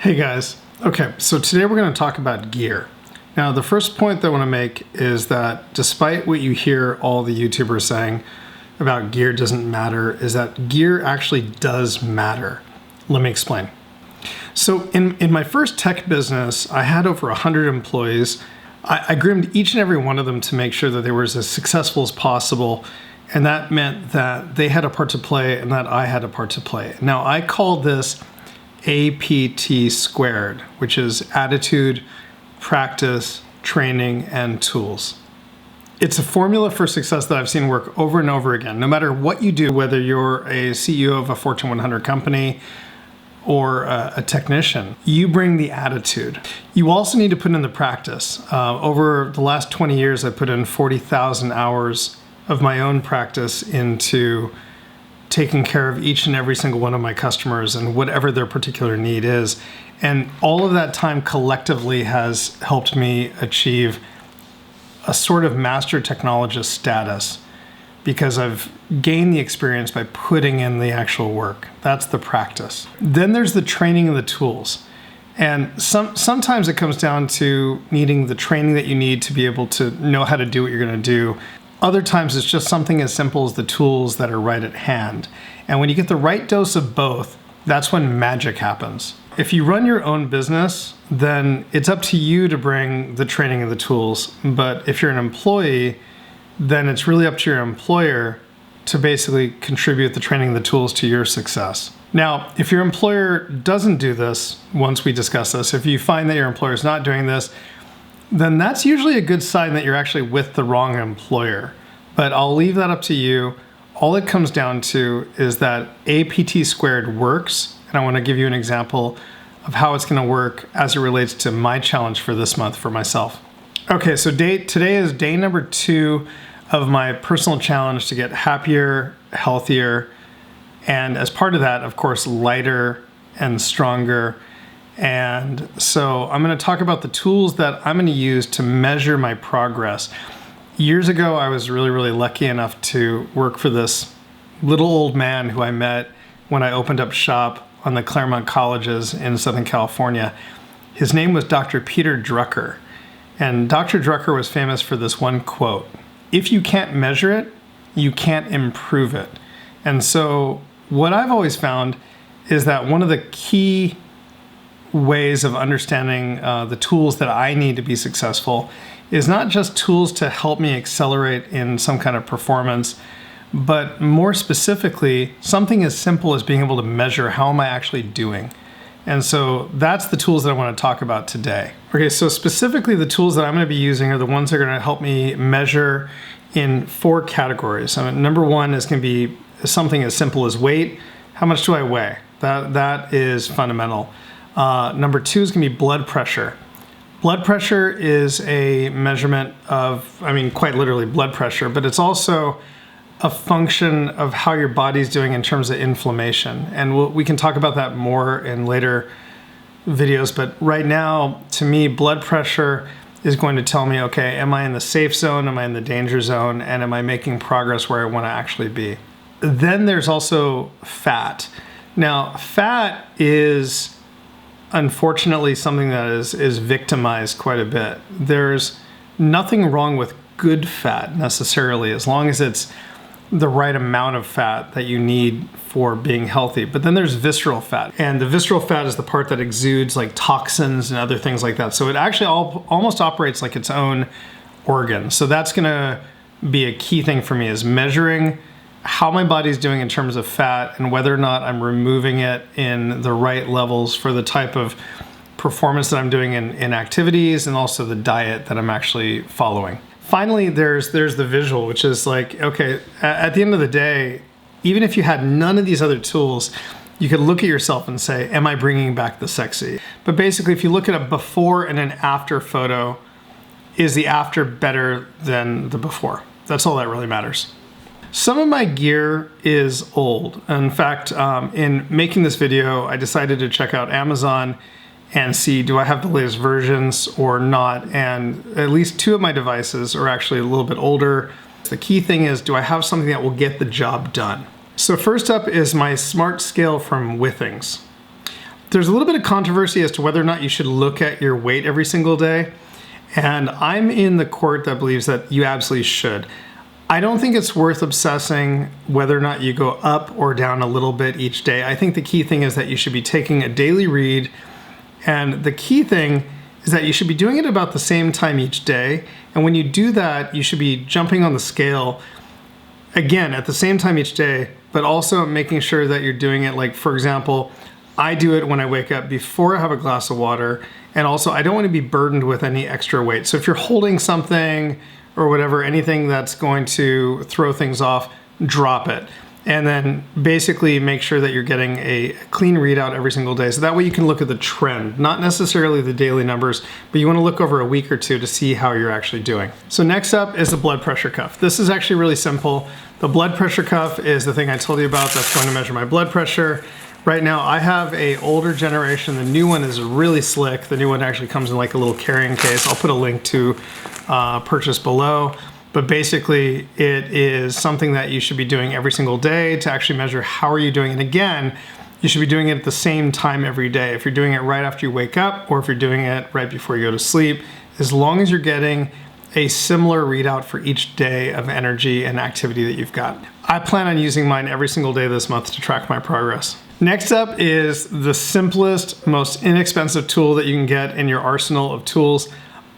Hey guys. Okay, so today we're going to talk about gear. Now, the first point that I want to make is that despite what you hear all the YouTubers saying about gear doesn't matter, is that gear actually does matter. Let me explain. So in my first tech business, I had over 100 employees. I groomed each and every one of them to make sure that they were as successful as possible. And that meant that they had a part to play and that I had a part to play. Now, I call this APT squared, which is attitude, practice, training, and tools. It's a formula for success that I've seen work over and over again. No matter what you do, whether you're a CEO of a Fortune 100 company or a technician, you bring the attitude. You also need to put in the practice. Over the last 20 years, I put in 40,000 hours of my own practice into taking care of each and every single one of my customers and whatever their particular need is. And all of that time collectively has helped me achieve a sort of master technologist status because I've gained the experience by putting in the actual work. That's the practice. Then there's the training and the tools. And sometimes it comes down to needing the training that you need to be able to know how to do what you're going to do. Other times it's just something as simple as the tools that are right at hand. And when you get the right dose of both, that's when magic happens. If you run your own business, then it's up to you to bring the training and the tools. But if you're an employee, then it's really up to your employer to basically contribute the training and the tools to your success. Now, if your employer doesn't do this, once we discuss this, if you find that your employer is not doing this, then that's usually a good sign that you're actually with the wrong employer. But I'll leave that up to you. All it comes down to is that APT squared works. And I want to give you an example of how it's going to work as it relates to my challenge for this month for myself. Okay, so today is day number 2 of my personal challenge to get happier, healthier, and as part of that, of course, lighter and stronger. And so I'm going to talk about the tools that I'm going to use to measure my progress. Years ago, I was really lucky enough to work for this little old man who I met when I opened up shop on the Claremont colleges in Southern California. His name was Dr. Peter Drucker. And Dr. Drucker was famous for this one quote: "If you can't measure it, you can't improve it." And so what I've always found is that one of the key ways of understanding the tools that I need to be successful is not just tools to help me accelerate in some kind of performance, but more specifically, something as simple as being able to measure how am I actually doing. And so that's the tools that I want to talk about today. Okay, so specifically the tools that I'm going to be using are the ones that are going to help me measure in 4 categories. So number 1 is going to be something as simple as weight. How much do I weigh? That is fundamental. Number 2 is going to be blood pressure. Blood pressure is a measurement of, quite literally blood pressure, but it's also a function of how your body's doing in terms of inflammation. And we can talk about that more in later videos, but right now, to me, blood pressure is going to tell me, okay, am I in the safe zone? Am I in the danger zone? And am I making progress where I want to actually be? Then there's also fat. Now, fat is unfortunately something that is victimized quite a bit. There's nothing wrong with good fat necessarily, as long as it's the right amount of fat that you need for being healthy. But then there's visceral fat. And the visceral fat is the part that exudes like toxins and other things like that. So it actually almost operates like its own organ. So that's gonna be a key thing for me, is measuring how my body's doing in terms of fat and whether or not I'm removing it in the right levels for the type of performance that I'm doing in activities, and also the diet that I'm actually following. Finally, there's the visual, which is like, okay, at the end of the day, even if you had none of these other tools, you could look at yourself and say, am I bringing back the sexy? But basically, if you look at a before and an after photo, is the after better than the before? That's all that really matters. Some of my gear is old. In fact, in making this video, I decided to check out Amazon and see, do I have the latest versions or not? And at least 2 of my devices are actually a little bit older. The key thing is, do I have something that will get the job done? So first up is my Smart Scale from Withings. there's a little bit of controversy as to whether or not you should look at your weight every single day. And I'm in the court that believes that you absolutely should. I don't think it's worth obsessing whether or not you go up or down a little bit each day. I think the key thing is that you should be taking a daily read. And the key thing is that you should be doing it about the same time each day. And when you do that, you should be jumping on the scale again at the same time each day, but also making sure that you're doing it, like, for example, I do it when I wake up before I have a glass of water. And also, I don't want to be burdened with any extra weight. So if you're holding something or whatever, anything that's going to throw things off, drop it. And then basically make sure that you're getting a clean readout every single day. So that way you can look at the trend, not necessarily the daily numbers, but you want to look over a week or two to see how you're actually doing. So next up is the blood pressure cuff. This is actually really simple. The blood pressure cuff is the thing I told you about that's going to measure my blood pressure. Right now, I have a older generation. The new one is really slick. The new one actually comes in like a little carrying case. I'll put a link to purchase below. But basically, it is something that you should be doing every single day to actually measure how are you doing. And again, you should be doing it at the same time every day. If you're doing it right after you wake up, or if you're doing it right before you go to sleep, as long as you're getting a similar readout for each day of energy and activity that you've got. I plan on using mine every single day this month to track my progress. Next up is the simplest, most inexpensive tool that you can get in your arsenal of tools.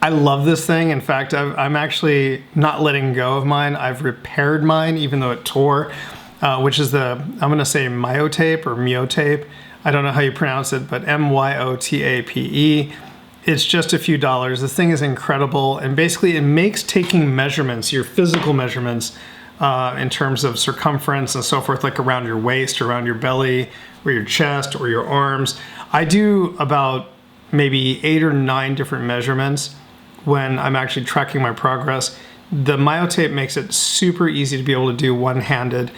I love this thing. In fact, I'm actually not letting go of mine. I've repaired mine even though it tore, which is I'm gonna say myotape or myotape. I don't know how you pronounce it, but myotape. It's just a few dollars. The thing is incredible. And basically it makes taking measurements, your physical measurements, in terms of circumference and so forth, like around your waist, around your belly, or your chest, or your arms. I do about maybe 8 or 9 different measurements when I'm actually tracking my progress. The myotape makes it super easy to be able to do one-handed.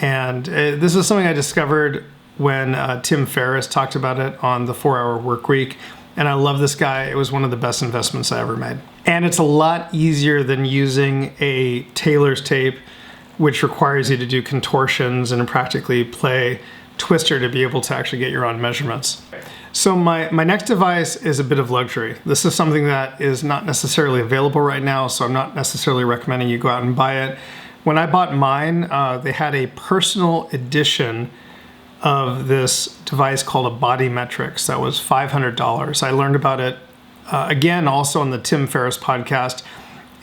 And this is something I discovered when Tim Ferriss talked about it on the 4-Hour Work Week. And I love this guy. It was one of the best investments I ever made. And it's a lot easier than using a tailor's tape, which requires you to do contortions and practically play twister to be able to actually get your own measurements. So my next device is a bit of luxury. This is something that is not necessarily available right now, so I'm not necessarily recommending you go out and buy it. When I bought mine, they had a personal edition of this device called a Body Metrics that was $500. I learned about it again also on the Tim Ferriss podcast,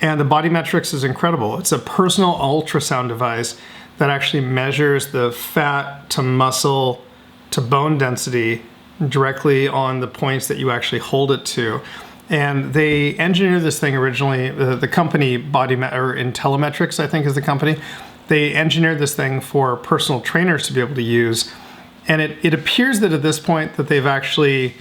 and the Body Metrics is incredible. It's a personal ultrasound device that actually measures the fat to muscle to bone density directly on the points that you actually hold it to. And they engineered this thing originally, the company Intellimetrics, I think is the company. They engineered this thing for personal trainers to be able to use. And it appears that at this point that they've actually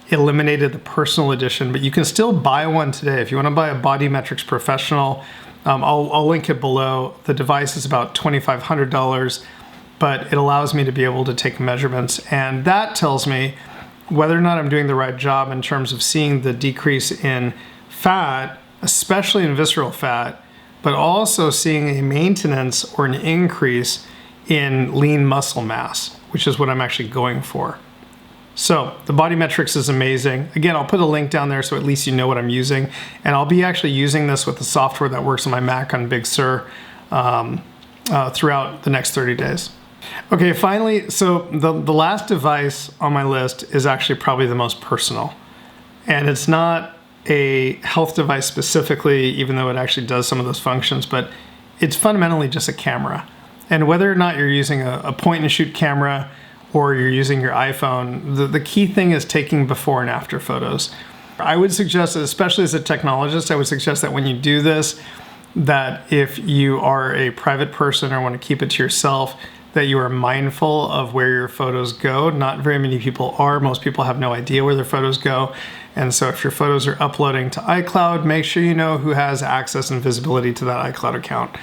eliminated the personal edition, but you can still buy one today. If you want to buy a Body Metrics Professional, I'll link it below. The device is about $2,500, but it allows me to be able to take measurements. And that tells me whether or not I'm doing the right job in terms of seeing the decrease in fat, especially in visceral fat, but also seeing a maintenance or an increase in lean muscle mass, which is what I'm actually going for. So the Body Metrics is amazing. Again, I'll put a link down there so at least you know what I'm using. And I'll be actually using this with the software that works on my Mac on Big Sur throughout the next 30 days. Okay, finally, so the last device on my list is actually probably the most personal. And it's not a health device specifically, even though it actually does some of those functions, but it's fundamentally just a camera. And whether or not you're using a point and shoot camera or you're using your iPhone, the key thing is taking before and after photos. I would suggest, especially as a technologist, I would suggest that when you do this, that if you are a private person or want to keep it to yourself, that you are mindful of where your photos go. Not very many people are. Most people have no idea where their photos go. And so if your photos are uploading to iCloud, make sure you know who has access and visibility to that iCloud account.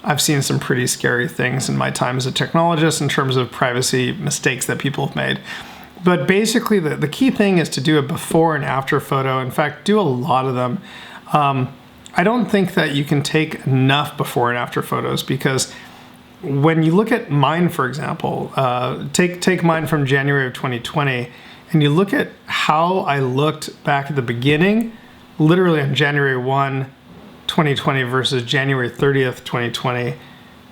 I've seen some pretty scary things in my time as a technologist in terms of privacy mistakes that people have made. But basically, the key thing is to do a before and after photo. In fact, do a lot of them. I don't think that you can take enough before and after photos because when you look at mine, for example, take mine from January of 2020, and you look at how I looked back at the beginning, literally on January 1, 2020 versus January 30th, 2020,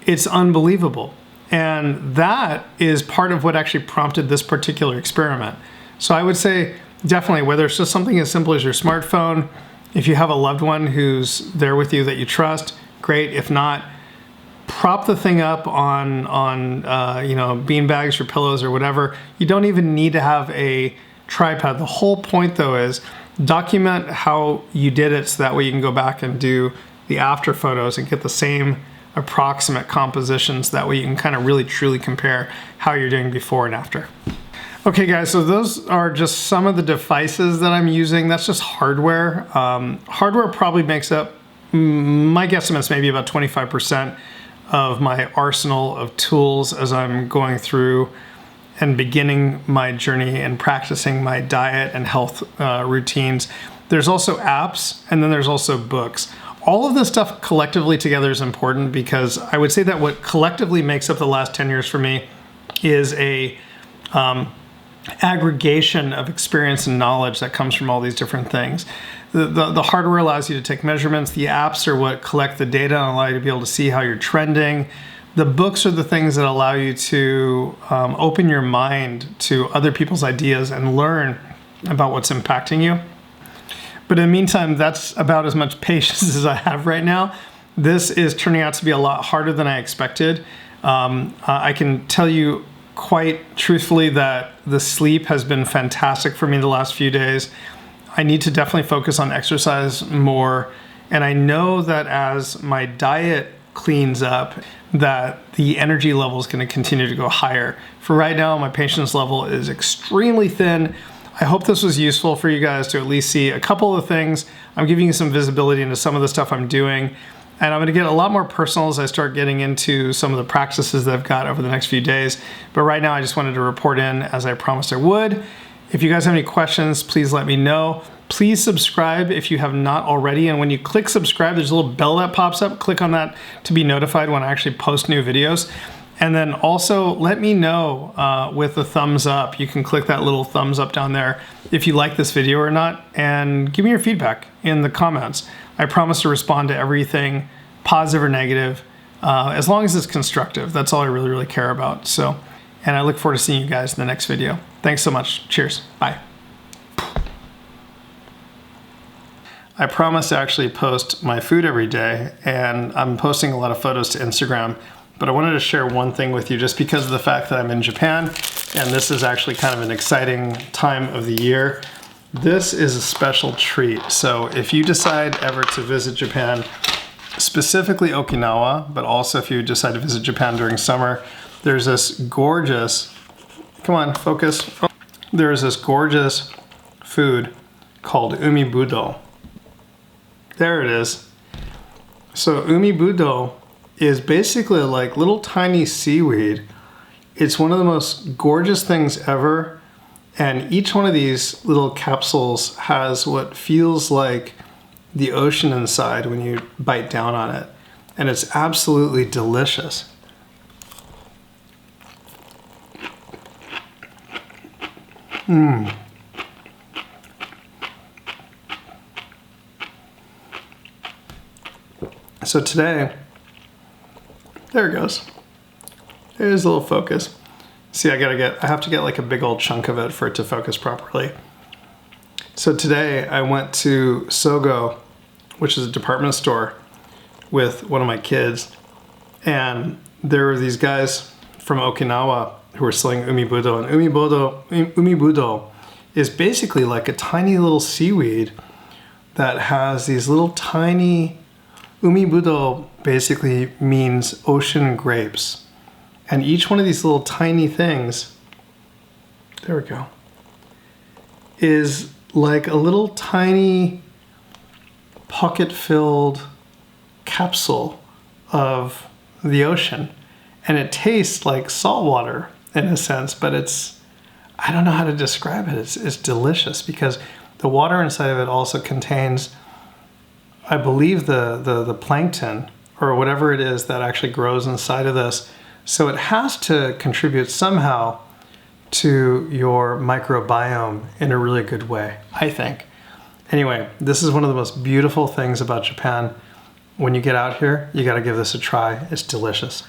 it's unbelievable. And that is part of what actually prompted this particular experiment. So I would say definitely, whether it's just something as simple as your smartphone, if you have a loved one who's there with you that you trust, great. If not, prop the thing up on bean bags or pillows or whatever. You don't even need to have a tripod. The whole point though is document how you did it so that way you can go back and do the after photos and get the same approximate compositions. That way you can kind of really truly compare how you're doing before and after. Okay guys, so those are just some of the devices that I'm using. That's just hardware. Hardware probably makes up, my guesstimate's maybe about 25% of my arsenal of tools as I'm going through and beginning my journey and practicing my diet and health routines. There's also apps, and then there's also books. All of this stuff collectively together is important, because I would say that what collectively makes up the last 10 years for me is a aggregation of experience and knowledge that comes from all these different things. The hardware allows you to take measurements. The apps are what collect the data and allow you to be able to see how you're trending. The books are the things that allow you to open your mind to other people's ideas and learn about what's impacting you. But in the meantime, that's about as much patience as I have right now. This is turning out to be a lot harder than I expected. I can tell you quite truthfully that the sleep has been fantastic for me the last few days. I need to definitely focus on exercise more. And I know that as my diet cleans up, that the energy level is going to continue to go higher. For right now, my patience level is extremely thin. I hope this was useful for you guys to at least see a couple of things. I'm giving you some visibility into some of the stuff I'm doing. And I'm going to get a lot more personal as I start getting into some of the practices that I've got over the next few days. But right now, I just wanted to report in as I promised I would. If you guys have any questions, please let me know. Please subscribe if you have not already. And when you click subscribe, there's a little bell that pops up. Click on that to be notified when I actually post new videos. And then also let me know with a thumbs up. You can click that little thumbs up down there if you like this video or not, and give me your feedback in the comments. I promise to respond to everything, positive or negative, as long as it's constructive. That's all I really, really care about. So, and I look forward to seeing you guys in the next video. Thanks so much. Cheers. Bye. I promise to actually post my food every day, and I'm posting a lot of photos to Instagram. But I wanted to share one thing with you just because of the fact that I'm in Japan, and this is actually kind of an exciting time of the year. This is a special treat. So if you decide ever to visit Japan, specifically Okinawa, but also if you decide to visit Japan during summer, there's this gorgeous, come on, focus. There's this gorgeous food called umibudo. There it is. So umibudo is basically like little tiny seaweed. It's one of the most gorgeous things ever. And each one of these little capsules has what feels like the ocean inside when you bite down on it. And it's absolutely delicious. So today, there it goes. There's a little focus. See, I have to get like a big old chunk of it for it to focus properly. So today I went to Sogo, which is a department store, with one of my kids. And there were these guys from Okinawa who were selling umibudo. And umibudo is basically like a tiny little seaweed that has these little tiny, umibudo basically means ocean grapes. And each one of these little tiny things, there we go, is like a little tiny pocket-filled capsule of the ocean. And it tastes like salt water in a sense, but I don't know how to describe it. It's delicious because the water inside of it also contains, I believe, the plankton or whatever it is that actually grows inside of this. So it has to contribute somehow to your microbiome in a really good way, I think. Anyway, this is one of the most beautiful things about Japan. When you get out here, you got to give this a try. It's delicious.